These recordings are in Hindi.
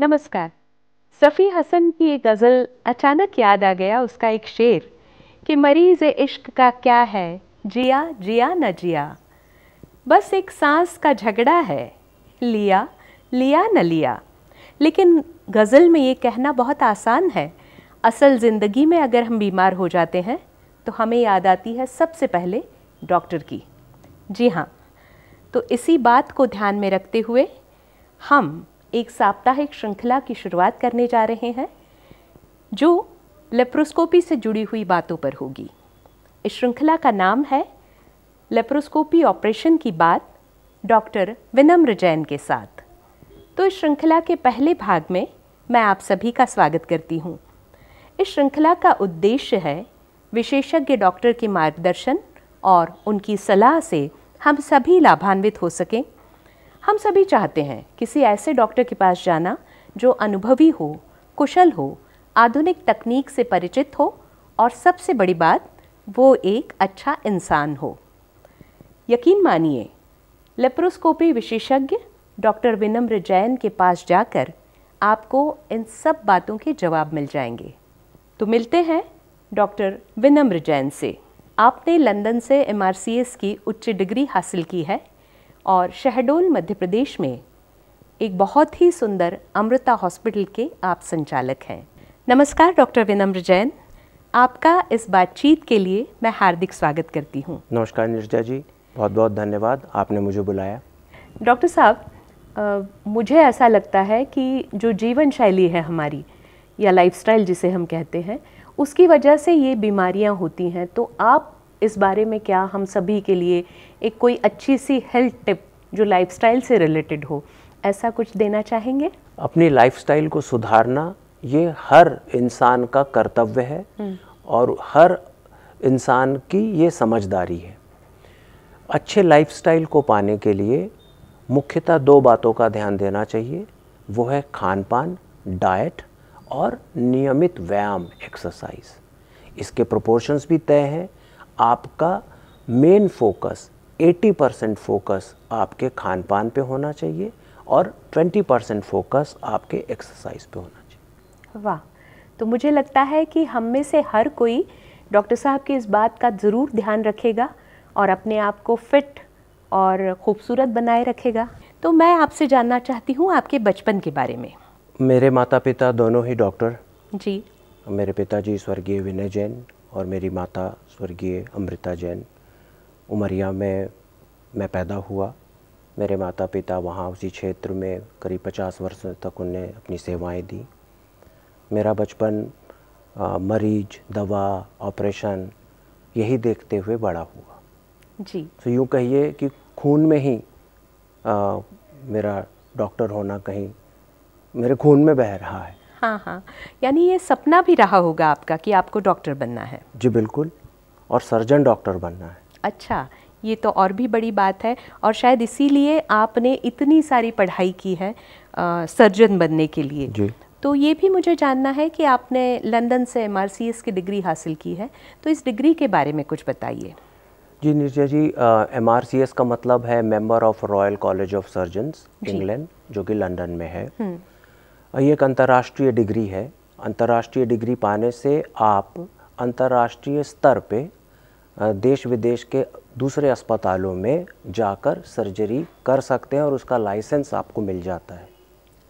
नमस्कार। सफ़ी हसन की एक गज़ल अचानक याद आ गया, उसका एक शेर कि मरीज़ इश्क का क्या है, जिया जिया न जिया, बस एक सांस का झगड़ा है, लिया लिया न लिया। लेकिन गज़ल में ये कहना बहुत आसान है। असल ज़िंदगी में अगर हम बीमार हो जाते हैं तो हमें याद आती है सबसे पहले डॉक्टर की। जी हाँ, तो इसी बात को ध्यान में रखते हुए हम एक साप्ताहिक श्रृंखला की शुरुआत करने जा रहे हैं जो लेप्रोस्कोपी से जुड़ी हुई बातों पर होगी। इस श्रृंखला का नाम है लेप्रोस्कोपी ऑपरेशन की बात, डॉक्टर विनम्र जैन के साथ। तो इस श्रृंखला के पहले भाग में मैं आप सभी का स्वागत करती हूँ। इस श्रृंखला का उद्देश्य है विशेषज्ञ डॉक्टर के मार्गदर्शन और उनकी सलाह से हम सभी लाभान्वित हो सकें। हम सभी चाहते हैं किसी ऐसे डॉक्टर के पास जाना जो अनुभवी हो, कुशल हो, आधुनिक तकनीक से परिचित हो और सबसे बड़ी बात, वो एक अच्छा इंसान हो। यकीन मानिए, लेप्रोस्कोपी विशेषज्ञ डॉक्टर विनम्र जैन के पास जाकर आपको इन सब बातों के जवाब मिल जाएंगे। तो मिलते हैं डॉक्टर विनम्र जैन से। आपने लंदन से MRCS की उच्च डिग्री हासिल की है और शहडोल मध्य प्रदेश में एक बहुत ही सुंदर अमृता हॉस्पिटल के आप संचालक हैं। नमस्कार डॉक्टर विनम्र जैन, आपका इस बातचीत के लिए मैं हार्दिक स्वागत करती हूँ। नमस्कार नीरजा जी, बहुत बहुत धन्यवाद, आपने मुझे बुलाया। डॉक्टर साहब, मुझे ऐसा लगता है कि जो जीवन शैली है हमारी, या लाइफस्टाइल जिसे हम कहते हैं, उसकी वजह से ये बीमारियाँ होती हैं। तो आप इस बारे में क्या हम सभी के लिए एक कोई अच्छी सी हेल्थ टिप जो लाइफस्टाइल से रिलेटेड हो, ऐसा कुछ देना चाहेंगे? अपनी लाइफस्टाइल को सुधारना ये हर इंसान का कर्तव्य है और हर इंसान की ये समझदारी है। अच्छे लाइफस्टाइल को पाने के लिए मुख्यतः दो बातों का ध्यान देना चाहिए, वो है खान पान, डाइट और नियमित व्यायाम, एक्सरसाइज। इसके प्रोपोर्शंस भी तय हैं। आपका मेन फोकस 80% फोकस आपके खान पान पे होना चाहिए और 20% फोकस आपके एक्सरसाइज पे होना चाहिए। वाह, तो मुझे लगता है कि हम में से हर कोई डॉक्टर साहब की इस बात का ज़रूर ध्यान रखेगा और अपने आप को फिट और खूबसूरत बनाए रखेगा। तो मैं आपसे जानना चाहती हूँ आपके बचपन के बारे में। मेरे माता पिता दोनों ही डॉक्टर जी। मेरे पिताजी स्वर्गीय विनय जैन और मेरी माता स्वर्गीय अमृता जैन। उमरिया में मैं पैदा हुआ। मेरे माता पिता वहाँ उसी क्षेत्र में करीब 50 वर्ष तक उन्हें अपनी सेवाएं दी। मेरा बचपन मरीज, दवा, ऑपरेशन यही देखते हुए बड़ा हुआ। जी। तो यूँ कहिए कि खून में ही मेरा डॉक्टर होना कहीं मेरे खून में बह रहा है। हाँ हाँ, यानी ये सपना भी रहा होगा आपका कि आपको डॉक्टर बनना है। जी बिल्कुल, और सर्जन डॉक्टर बनना है। अच्छा, ये तो और भी बड़ी बात है और शायद इसीलिए आपने इतनी सारी पढ़ाई की है सर्जन बनने के लिए। जी। तो ये भी मुझे जानना है कि आपने लंदन से MRCS की डिग्री हासिल की है, तो इस डिग्री के बारे में कुछ बताइए। जी नीरजा जी, MRCS का मतलब है member of royal college of surgeons England, जो कि लंदन में है। ये एक अंतर्राष्ट्रीय डिग्री है। अंतर्राष्ट्रीय डिग्री पाने से आप अंतर्राष्ट्रीय स्तर पे देश विदेश के दूसरे अस्पतालों में जाकर सर्जरी कर सकते हैं और उसका लाइसेंस आपको मिल जाता है।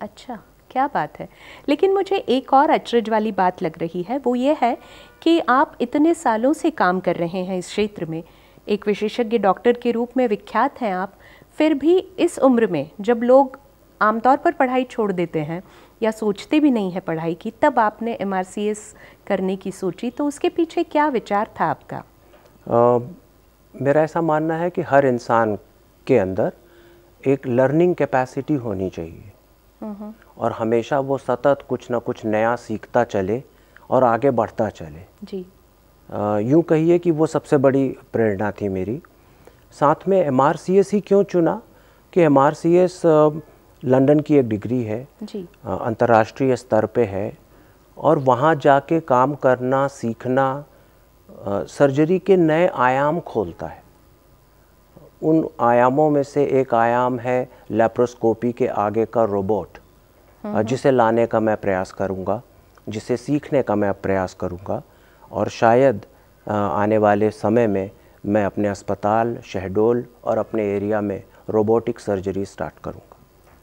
अच्छा, क्या बात है। लेकिन मुझे एक और अचरज वाली बात लग रही है, वो ये है कि आप इतने सालों से काम कर रहे हैं इस क्षेत्र में, एक विशेषज्ञ डॉक्टर के रूप में विख्यात हैं आप, फिर भी इस उम्र में जब लोग आमतौर पर पढ़ाई छोड़ देते हैं या सोचते भी नहीं है पढ़ाई की, तब आपने MRCS करने की सोची, तो उसके पीछे क्या विचार था आपका? मेरा ऐसा मानना है कि हर इंसान के अंदर एक लर्निंग कैपेसिटी होनी चाहिए और हमेशा वो सतत कुछ ना कुछ नया सीखता चले और आगे बढ़ता चले। जी। यूँ कहिए कि वो सबसे बड़ी प्रेरणा थी मेरी। साथ में MRCS ही क्यों चुना कि MRCS लंदन की एक डिग्री है, अंतर्राष्ट्रीय स्तर पे है और वहाँ जाके काम करना, सीखना सर्जरी के नए आयाम खोलता है। उन आयामों में से एक आयाम है लेप्रोस्कोपी के आगे का रोबोट, जिसे लाने का मैं प्रयास करूँगा, जिसे सीखने का मैं प्रयास करूँगा, और शायद आने वाले समय में मैं अपने अस्पताल शहडोल और अपने एरिया में रोबोटिक सर्जरी स्टार्ट करूँगा।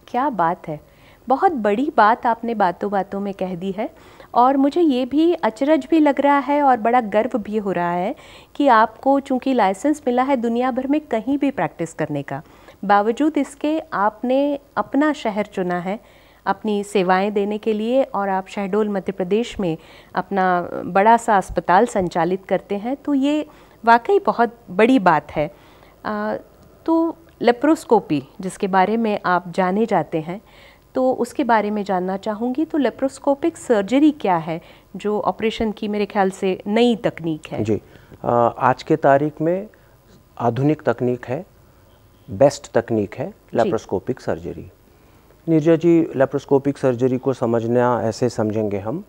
क्या बात है, बहुत बड़ी बात आपने बातों बातों में कह दी है। और मुझे ये भी अचरज भी लग रहा है और बड़ा गर्व भी हो रहा है कि आपको चूँकि लाइसेंस मिला है दुनिया भर में कहीं भी प्रैक्टिस करने का, बावजूद इसके आपने अपना शहर चुना है अपनी सेवाएं देने के लिए, और आप शहडोल मध्य प्रदेश में अपना बड़ा सा अस्पताल संचालित करते हैं। तो ये वाकई बहुत बड़ी बात है। तो लेप्रोस्कोपी जिसके बारे में आप जाने जाते हैं, तो उसके बारे में जानना चाहूँगी। तो लेप्रोस्कोपिक सर्जरी क्या है, जो ऑपरेशन की मेरे ख्याल से नई तकनीक है? जी, आज के तारीख में आधुनिक तकनीक है, बेस्ट तकनीक है लेप्रोस्कोपिक सर्जरी। नीरजा जी, लेप्रोस्कोपिक सर्जरी को समझना ऐसे समझेंगे हम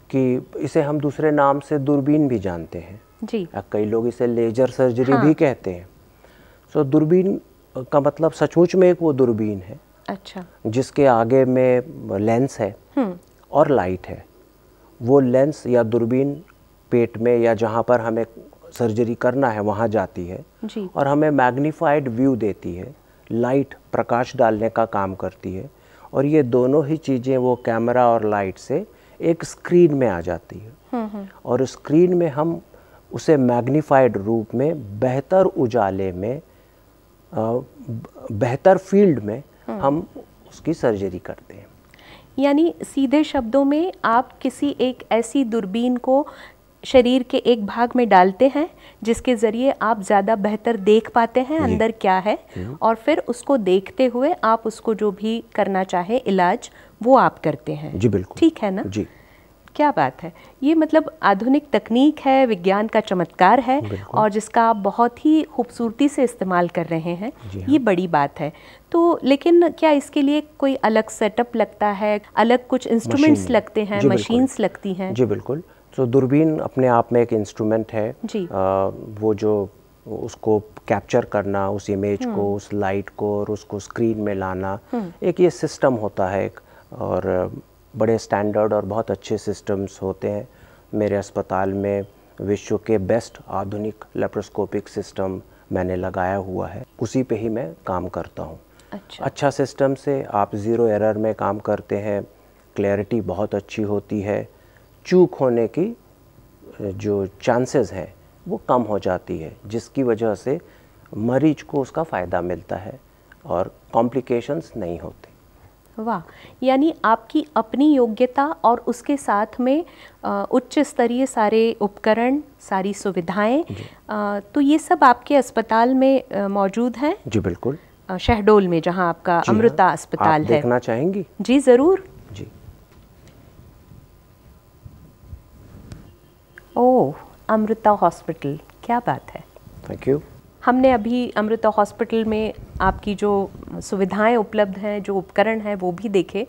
कि इसे हम दूसरे नाम से दूरबीन भी जानते हैं जी। कई लोग इसे लेजर सर्जरी भी कहते हैं। सो दूरबीन का मतलब सचमुच में एक वो दूरबीन है, अच्छा, जिसके आगे में लेंस है और लाइट है। वो लेंस या दूरबीन पेट में या जहाँ पर हमें सर्जरी करना है वहाँ जाती है जी। और हमें मैग्नीफाइड व्यू देती है, लाइट प्रकाश डालने का काम करती है, और ये दोनों ही चीज़ें वो कैमरा और लाइट से एक स्क्रीन में आ जाती है। और स्क्रीन में हम उसे मैग्नीफाइड रूप में बेहतर उजाले में बेहतर फील्ड में हम उसकी सर्जरी करते हैं। यानी सीधे शब्दों में आप किसी एक ऐसी दूरबीन को शरीर के एक भाग में डालते हैं जिसके ज़रिए आप ज़्यादा बेहतर देख पाते हैं अंदर क्या है, और फिर उसको देखते हुए आप उसको जो भी करना चाहे इलाज वो आप करते हैं। जी बिल्कुल, ठीक है ना? जी। क्या बात है, ये मतलब आधुनिक तकनीक है, विज्ञान का चमत्कार है, और जिसका आप बहुत ही खूबसूरती से इस्तेमाल कर रहे हैं। ये बड़ी बात है। तो लेकिन क्या इसके लिए कोई अलग सेटअप लगता है, अलग कुछ इंस्ट्रूमेंट्स लगते हैं, मशीन्स लगती हैं? जी बिल्कुल। तो दूरबीन अपने आप में एक इंस्ट्रूमेंट है जी। वो जो उसको कैप्चर करना, उस इमेज को, उस लाइट को और उसको स्क्रीन में लाना, एक ये सिस्टम होता है एक, और बड़े स्टैंडर्ड और बहुत अच्छे सिस्टम्स होते हैं। मेरे अस्पताल में विश्व के बेस्ट आधुनिक लेप्रोस्कोपिक सिस्टम मैंने लगाया हुआ है, उसी पे ही मैं काम करता हूँ। अच्छा सिस्टम से आप ज़ीरो एरर में काम करते हैं, क्लैरिटी बहुत अच्छी होती है, चूक होने की जो चांसेस हैं वो कम हो जाती है, जिसकी वजह से मरीज को उसका फ़ायदा मिलता है और कॉम्प्लिकेशंस नहीं होते। वाह, यानी आपकी अपनी योग्यता और उसके साथ में उच्च स्तरीय सारे उपकरण, सारी सुविधाएं, तो ये सब आपके अस्पताल में मौजूद हैं? जी बिल्कुल। शहडोल में जहां आपका अमृता अस्पताल आप है। देखना चाहेंगी? जी ज़रूर। जी। ओह, अमृता हॉस्पिटल, क्या बात है। Thank you. हमने अभी अमृता हॉस्पिटल में आपकी जो सुविधाएं उपलब्ध हैं, जो उपकरण हैं, वो भी देखे,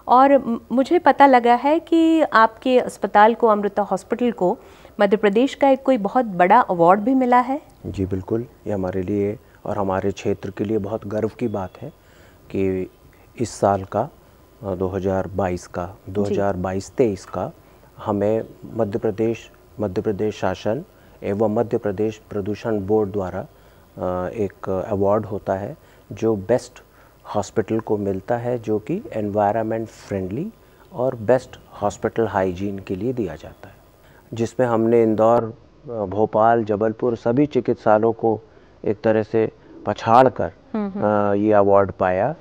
और मुझे पता लगा है कि आपके अस्पताल को, अमृता हॉस्पिटल को, मध्य प्रदेश का एक कोई बहुत बड़ा अवार्ड भी मिला है। जी बिल्कुल, ये हमारे लिए और हमारे क्षेत्र के लिए बहुत गर्व की बात है कि इस साल का 2022-23 का हमें मध्य प्रदेश शासन एवं मध्य प्रदेश प्रदूषण बोर्ड द्वारा एक अवार्ड होता है जो बेस्ट हॉस्पिटल को मिलता है, जो कि एनवायरनमेंट फ्रेंडली और बेस्ट हॉस्पिटल हाइजीन के लिए दिया जाता है, जिसमें हमने इंदौर, भोपाल, जबलपुर सभी चिकित्सालयों को एक तरह से पछाड़ कर ये अवार्ड पाया।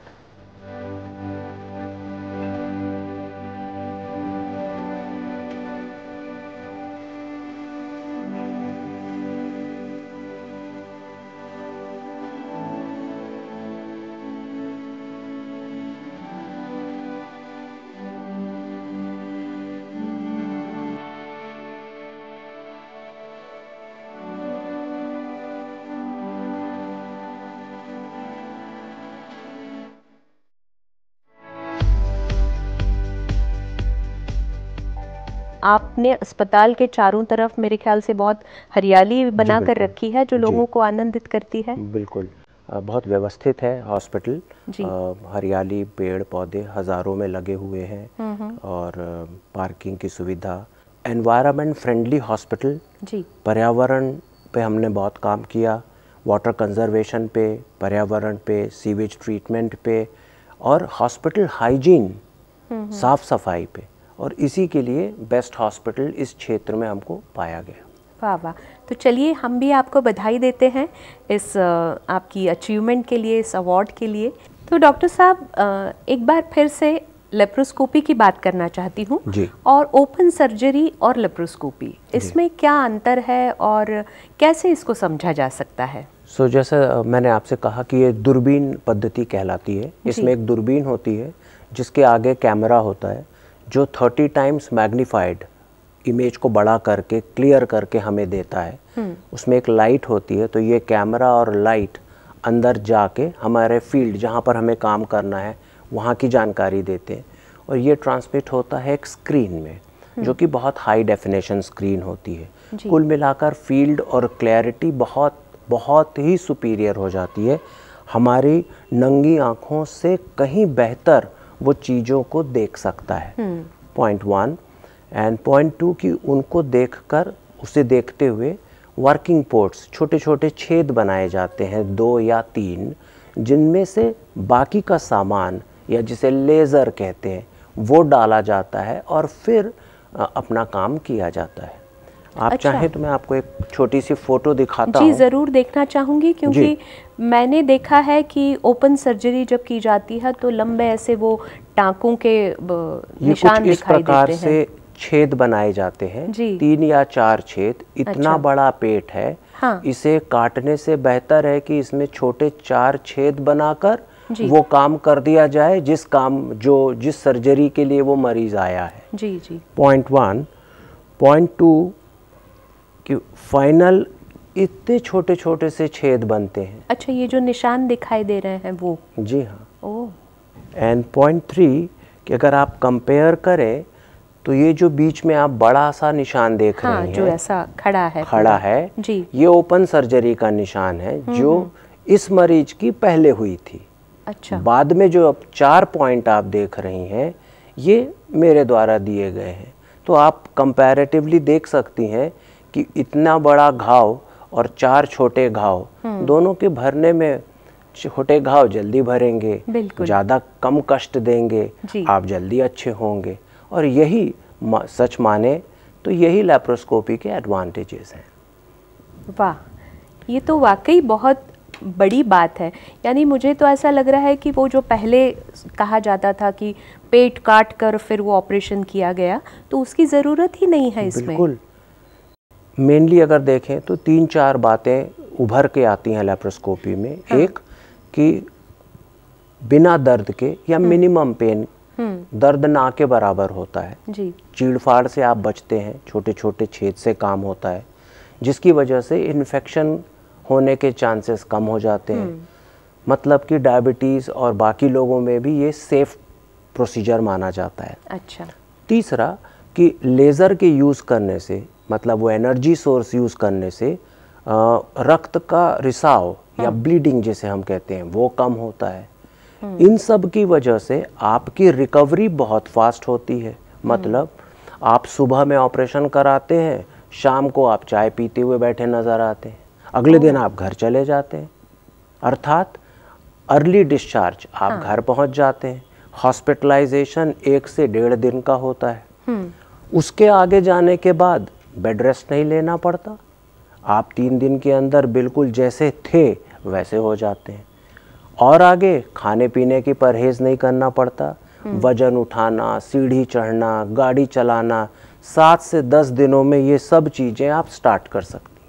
आपने अस्पताल के चारों तरफ मेरे ख्याल से बहुत हरियाली बना कर रखी है जो लोगों को आनंदित करती है। बिल्कुल, बहुत व्यवस्थित है हॉस्पिटल। जी। हरियाली, पेड़ पौधे हज़ारों में लगे हुए हैं और पार्किंग की सुविधा, एनवायरनमेंट फ्रेंडली हॉस्पिटल। जी। पर्यावरण पे हमने बहुत काम किया, वाटर कंजर्वेशन पे, पर्यावरण पे, सीवेज ट्रीटमेंट पे और हॉस्पिटल हाइजीन, साफ सफाई पे, और इसी के लिए बेस्ट हॉस्पिटल इस क्षेत्र में हमको पाया गया। वाह वाह। तो चलिए हम भी आपको बधाई देते हैं इस आपकी अचीवमेंट के लिए, इस अवार्ड के लिए। तो डॉक्टर साहब एक बार फिर से लेप्रोस्कोपी की बात करना चाहती हूँ जी। और ओपन सर्जरी और लेप्रोस्कोपी, इसमें क्या अंतर है और कैसे इसको समझा जा सकता है? जैसा मैंने आपसे कहा कि ये दूरबीन पद्धति कहलाती है। इसमें एक दूरबीन होती है जिसके आगे कैमरा होता है जो 30 टाइम्स मैग्नीफाइड इमेज को बड़ा करके, क्लियर करके हमें देता है। उसमें एक लाइट होती है, तो ये कैमरा और लाइट अंदर जाके हमारे फील्ड जहाँ पर हमें काम करना है वहाँ की जानकारी देते हैं, और ये ट्रांसमिट होता है एक स्क्रीन में जो कि बहुत हाई डेफिनेशन स्क्रीन होती है। कुल मिलाकर फील्ड और क्लैरिटी बहुत बहुत ही सुपीरियर हो जाती है, हमारी नंगी आँखों से कहीं बेहतर वो चीज़ों को देख सकता है। पॉइंट 1 एंड पॉइंट 2 कि उनको देखकर, उसे देखते हुए वर्किंग पोर्ट्स, छोटे छोटे छेद बनाए जाते हैं 2 या 3, जिनमें से बाकी का सामान या जिसे लेज़र कहते हैं वो डाला जाता है और फिर अपना काम किया जाता है। आप चाहें तो मैं आपको एक छोटी सी फोटो दिखाता हूँ। जी ज़रूर देखना चाहूँगी, क्योंकि मैंने देखा है कि ओपन सर्जरी जब की जाती है तो लंबे ऐसे वो टाँकों के निशान इस दिखाई प्रकार देते से छेद बनाए जाते हैं, 3 या 4 छेद। इतना बड़ा पेट है, इसे काटने से बेहतर है कि इसमें छोटे 4 छेद बनाकर वो काम कर दिया जाए जिस सर्जरी के लिए वो मरीज आया है। जी जी। पॉइंट 1, पॉइंट 2 कि फाइनल इतने छोटे छोटे से छेद बनते हैं। अच्छा, ये जो निशान दिखाई दे रहे हैं वो? जी हाँ। ओह। एंड पॉइंट 3 कि अगर आप कंपेयर करें तो ये जो बीच में आप बड़ा सा निशान देख रहे हैं, जो ऐसा खड़ा है जी, ये ओपन सर्जरी का निशान है जो इस मरीज की पहले हुई थी। अच्छा। बाद में जो अब 4 पॉइंट आप देख रही हैं ये मेरे द्वारा दिए गए हैं। तो आप कंपैरेटिवली देख सकती हैं कि इतना बड़ा घाव और 4 छोटे घाव, दोनों के भरने में छोटे घाव जल्दी भरेंगे, ज़्यादा कम कष्ट देंगे, आप जल्दी अच्छे होंगे। और यही सच माने तो यही लैप्रोस्कोपी के एडवांटेजेस हैं। वाह, ये तो वाकई बहुत बड़ी बात है। यानी मुझे तो ऐसा लग रहा है कि वो जो पहले कहा जाता था कि पेट काट कर फिर वो ऑपरेशन किया गया, तो उसकी ज़रूरत ही नहीं है इसमें। बिल्कुल। मेनली अगर देखें तो 3-4 बातें उभर के आती हैं लैप्रोस्कोपी में। एक कि बिना दर्द के या मिनिमम पेन, दर्द ना के बराबर होता है जी। चीड़-फाड़ से आप बचते हैं, छोटे छोटे छेद से काम होता है, जिसकी वजह से इन्फेक्शन होने के चांसेस कम हो जाते हैं। मतलब कि डायबिटीज़ और बाकी लोगों में भी ये सेफ प्रोसीजर माना जाता है। अच्छा। तीसरा कि लेज़र के यूज़ करने से, मतलब वो एनर्जी सोर्स यूज़ करने से रक्त का रिसाव या ब्लीडिंग जिसे हम कहते हैं वो कम होता है। इन सब की वजह से आपकी रिकवरी बहुत फास्ट होती है। मतलब आप सुबह में ऑपरेशन कराते हैं, शाम को आप चाय पीते हुए बैठे नज़र आते हैं, अगले दिन आप घर चले जाते हैं। अर्थात अर्ली डिस्चार्ज, आप घर पहुंच जाते हैं। हॉस्पिटलाइजेशन 1 से 1.5 दिन का होता है। उसके आगे जाने के बाद बेड रेस्ट नहीं लेना पड़ता, आप 3 दिन के अंदर बिल्कुल जैसे थे वैसे हो जाते हैं। और आगे खाने पीने की परहेज़ नहीं करना पड़ता, वजन उठाना, सीढ़ी चढ़ना, गाड़ी चलाना, 7 से 10 दिनों में ये सब चीज़ें आप स्टार्ट कर सकती।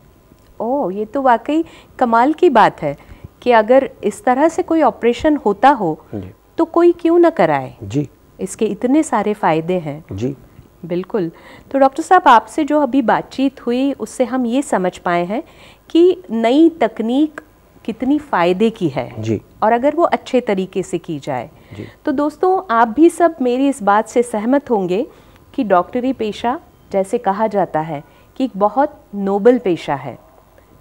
ओह, ये तो वाकई कमाल की बात है कि अगर इस तरह से कोई ऑपरेशन होता हो तो कोई क्यों ना कराए जी। इसके इतने सारे फायदे हैं जी। बिल्कुल। तो डॉक्टर साहब, आपसे जो अभी बातचीत हुई उससे हम ये समझ पाए हैं कि नई तकनीक कितनी फ़ायदे की है जी। और अगर वो अच्छे तरीके से की जाए तो दोस्तों आप भी सब मेरी इस बात से सहमत होंगे कि डॉक्टरी पेशा, जैसे कहा जाता है कि एक बहुत नोबल पेशा है,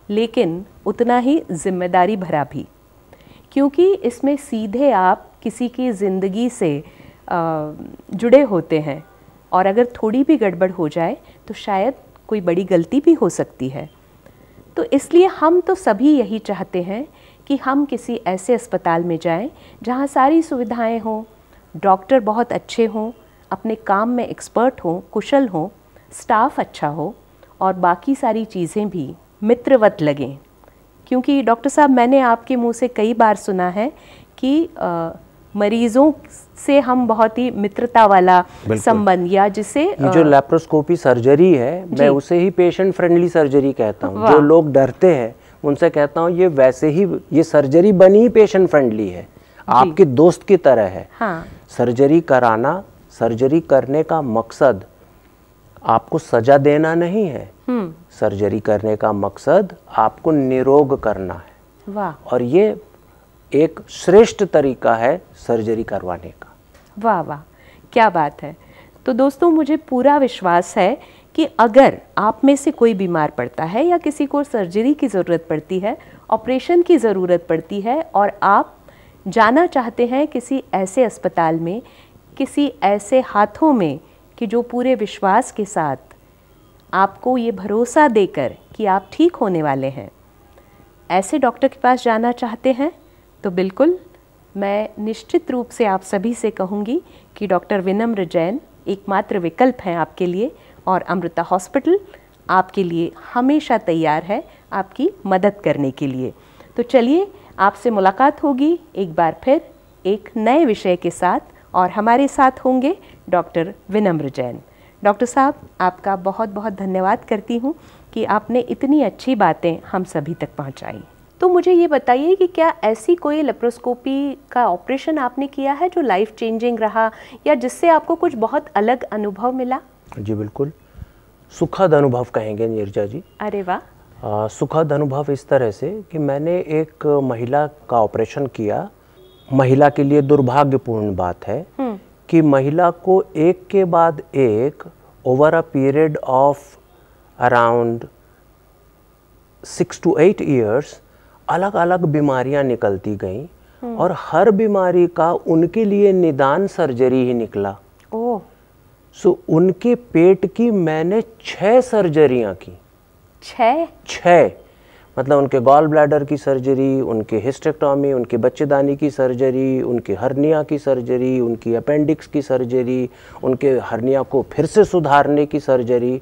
लेकिन उतना ही जिम्मेदारी भरा भी। क्योंकि इसमें सीधे आप किसी की ज़िंदगी से जुड़े होते हैं और अगर थोड़ी भी गड़बड़ हो जाए तो शायद कोई बड़ी गलती भी हो सकती है। तो इसलिए हम तो सभी यही चाहते हैं कि हम किसी ऐसे अस्पताल में जाएं जहां सारी सुविधाएं हों, डॉक्टर बहुत अच्छे हों, अपने काम में एक्सपर्ट हों, कुशल हों, स्टाफ अच्छा हो और बाकी सारी चीज़ें भी मित्रवत लगें। क्योंकि डॉक्टर साहब, मैंने आपके मुंह से कई बार सुना है कि मरीज़ों से हम बहुत ही मित्रता वाला संबंध, या जिसे ये जो लैप्रोस्कोपी सर्जरी है, मैं उसे ही पेशेंट फ्रेंडली सर्जरी कहता हूँ। जो लोग डरते हैं उनसे कहता हूँ ये वैसे ही, ये सर्जरी बनी ही पेशेंट फ्रेंडली है, आपके दोस्त की तरह है। हाँ। सर्जरी कराना, सर्जरी करने का मकसद आपको सजा देना नहीं है। सर्जरी करने का मकसद आपको निरोग करना है। वाह। और ये एक श्रेष्ठ तरीका है सर्जरी करवाने का। वाह वाह, क्या बात है। तो दोस्तों, मुझे पूरा विश्वास है कि अगर आप में से कोई बीमार पड़ता है या किसी को सर्जरी की ज़रूरत पड़ती है, ऑपरेशन की ज़रूरत पड़ती है और आप जाना चाहते हैं किसी ऐसे अस्पताल में, किसी ऐसे हाथों में कि जो पूरे विश्वास के साथ आपको ये भरोसा देकर कि आप ठीक होने वाले हैं, ऐसे डॉक्टर के पास जाना चाहते हैं, तो बिल्कुल मैं निश्चित रूप से आप सभी से कहूँगी कि डॉक्टर विनम्र जैन एकमात्र विकल्प हैं आपके लिए, और अमृता हॉस्पिटल आपके लिए हमेशा तैयार है आपकी मदद करने के लिए। तो चलिए, आपसे मुलाकात होगी एक बार फिर एक नए विषय के साथ, और हमारे साथ होंगे डॉक्टर विनम्र जैन। डॉक्टर साहब, आपका बहुत बहुत धन्यवाद करती हूँ कि आपने इतनी अच्छी बातें हम सभी तक पहुँचाई। तो मुझे ये बताइए कि क्या ऐसी कोई लेप्रोस्कोपी का ऑपरेशन आपने किया है जो लाइफ चेंजिंग रहा, या जिससे आपको कुछ बहुत अलग अनुभव मिला? जी बिल्कुल, सुखद अनुभव कहेंगे नीरजा जी। अरे वाह। सुखद अनुभव इस तरह से कि मैंने एक महिला का ऑपरेशन किया। महिला के लिए दुर्भाग्यपूर्ण बात है कि महिला को एक के बाद एक over a period of around 6 to 8 years अलग अलग बीमारियां निकलती गईं, और हर बीमारी का उनके लिए निदान सर्जरी ही निकला। ओह। सो उनके पेट की मैंने 6 सर्जरियां की। 6 मतलब उनके गॉल ब्लैडर की सर्जरी, उनके हिस्टेक्टॉमी, उनके बच्चेदानी की सर्जरी, उनके हर्निया की सर्जरी, उनकी अपेंडिक्स की सर्जरी, उनके हर्निया को फिर से सुधारने की सर्जरी।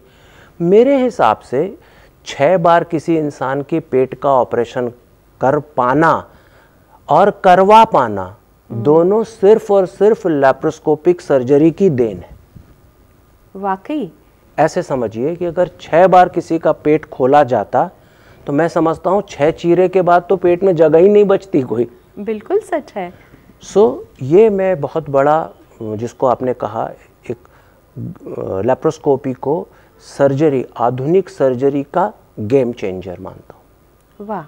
मेरे हिसाब से 6 बार किसी इंसान के पेट का ऑपरेशन कर पाना और करवा पाना, दोनों सिर्फ और सिर्फ लैप्रोस्कोपिक सर्जरी की देन है। वाकई ऐसे समझिए कि अगर 6 बार किसी का पेट खोला जाता तो मैं समझता हूँ 6 चीरे के बाद तो पेट में जगह ही नहीं बचती कोई। बिल्कुल सच है। ये मैं बहुत बड़ा, जिसको आपने कहा, एक लैप्रोस्कोपी को सर्जरी, आधुनिक सर्जरी का गेम चेंजर मानता हूँ। वाह,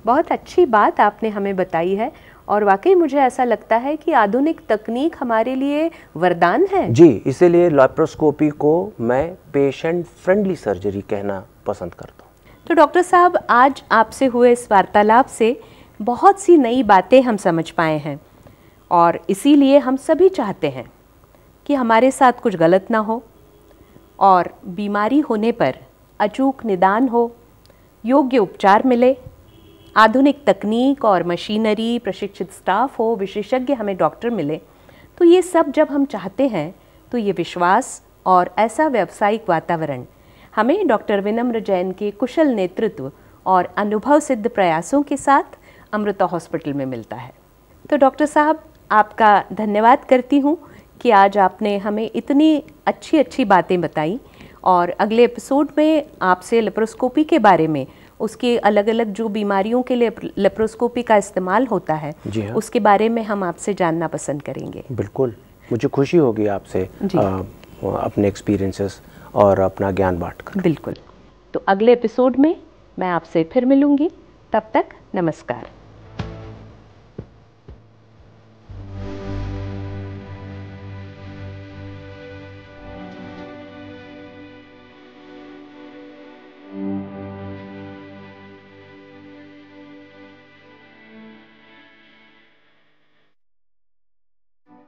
बहुत अच्छी बात आपने हमें बताई है, और वाकई मुझे ऐसा लगता है कि आधुनिक तकनीक हमारे लिए वरदान है। जी, इसीलिए लैप्रोस्कोपी को मैं पेशेंट फ्रेंडली सर्जरी कहना पसंद करता हूँ। तो डॉक्टर साहब, आज आपसे हुए इस वार्तालाप से बहुत सी नई बातें हम समझ पाए हैं, और इसीलिए हम सभी चाहते हैं कि हमारे साथ कुछ गलत ना हो, और बीमारी होने पर अचूक निदान हो, योग्य उपचार मिले, आधुनिक तकनीक और मशीनरी, प्रशिक्षित स्टाफ हो, विशेषज्ञ हमें डॉक्टर मिले। तो ये सब जब हम चाहते हैं तो ये विश्वास और ऐसा व्यावसायिक वातावरण हमें डॉक्टर विनम्र जैन के कुशल नेतृत्व और अनुभव सिद्ध प्रयासों के साथ अमृता हॉस्पिटल में मिलता है। तो डॉक्टर साहब, आपका धन्यवाद करती हूँ कि आज आपने हमें इतनी अच्छी अच्छी बातें बताई, और अगले एपिसोड में आपसे लेप्रोस्कोपी के बारे में, उसके अलग अलग जो बीमारियों के लिए लेप्रोस्कोपी का इस्तेमाल होता है, हाँ। उसके बारे में हम आपसे जानना पसंद करेंगे। बिल्कुल, मुझे खुशी होगी आपसे अपने एक्सपीरियंसेस और अपना ज्ञान बांटकर। बिल्कुल। तो अगले एपिसोड में मैं आपसे फिर मिलूंगी। तब तक नमस्कार।